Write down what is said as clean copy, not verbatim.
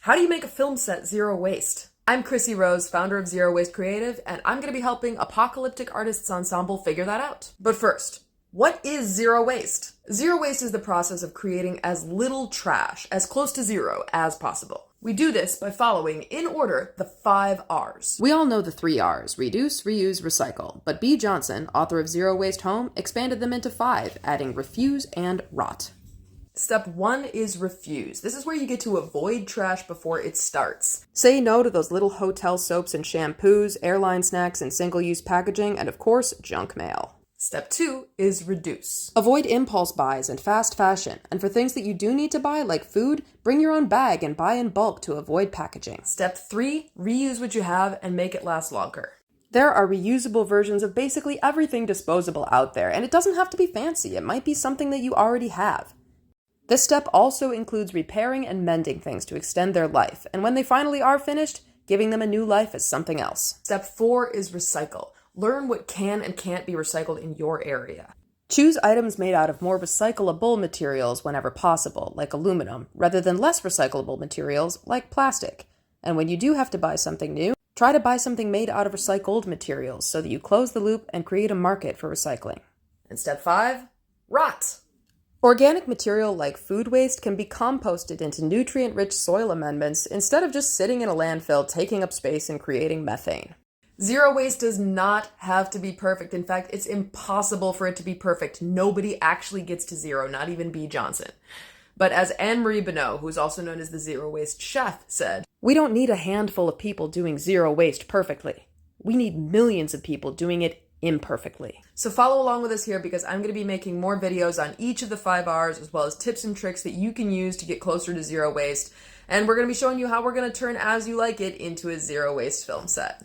How do you make a film set zero waste? I'm Chrissy Rose, founder of Zero Waste Creative, and I'm going to be helping Apocalyptic Artists Ensemble figure that out. But first, what is zero waste? Zero waste is the process of creating as little trash, as close to zero as possible. We do this by following, in order, the 5 R's. We all know the 3 R's, reduce, reuse, recycle, but B. Johnson, author of Zero Waste Home, expanded them into 5, adding refuse and rot. Step 1 is refuse. This is where you get to avoid trash before it starts. Say no to those little hotel soaps and shampoos, airline snacks and single-use packaging, and of course, junk mail. Step 2 is reduce. Avoid impulse buys and fast fashion, and for things that you do need to buy, like food, bring your own bag and buy in bulk to avoid packaging. Step 3, reuse what you have and make it last longer. There are reusable versions of basically everything disposable out there, and it doesn't have to be fancy. It might be something that you already have. This step also includes repairing and mending things to extend their life, and when they finally are finished, giving them a new life as something else. Step 4 is recycle. Learn what can and can't be recycled in your area. Choose items made out of more recyclable materials whenever possible, like aluminum, rather than less recyclable materials, like plastic. And when you do have to buy something new, try to buy something made out of recycled materials so that you close the loop and create a market for recycling. And step 5, rot. Organic material like food waste can be composted into nutrient-rich soil amendments instead of just sitting in a landfill, taking up space and creating methane. Zero waste does not have to be perfect. In fact, it's impossible for it to be perfect. Nobody actually gets to zero, not even B. Johnson. But as Anne-Marie Bonneau, who's also known as the Zero Waste Chef, said, "We don't need a handful of people doing zero waste perfectly. We need millions of people doing it imperfectly." So follow along with us here because I'm going to be making more videos on each of the 5 R's as well as tips and tricks that you can use to get closer to zero waste. And we're going to be showing you how we're going to turn As You Like It into a zero waste film set.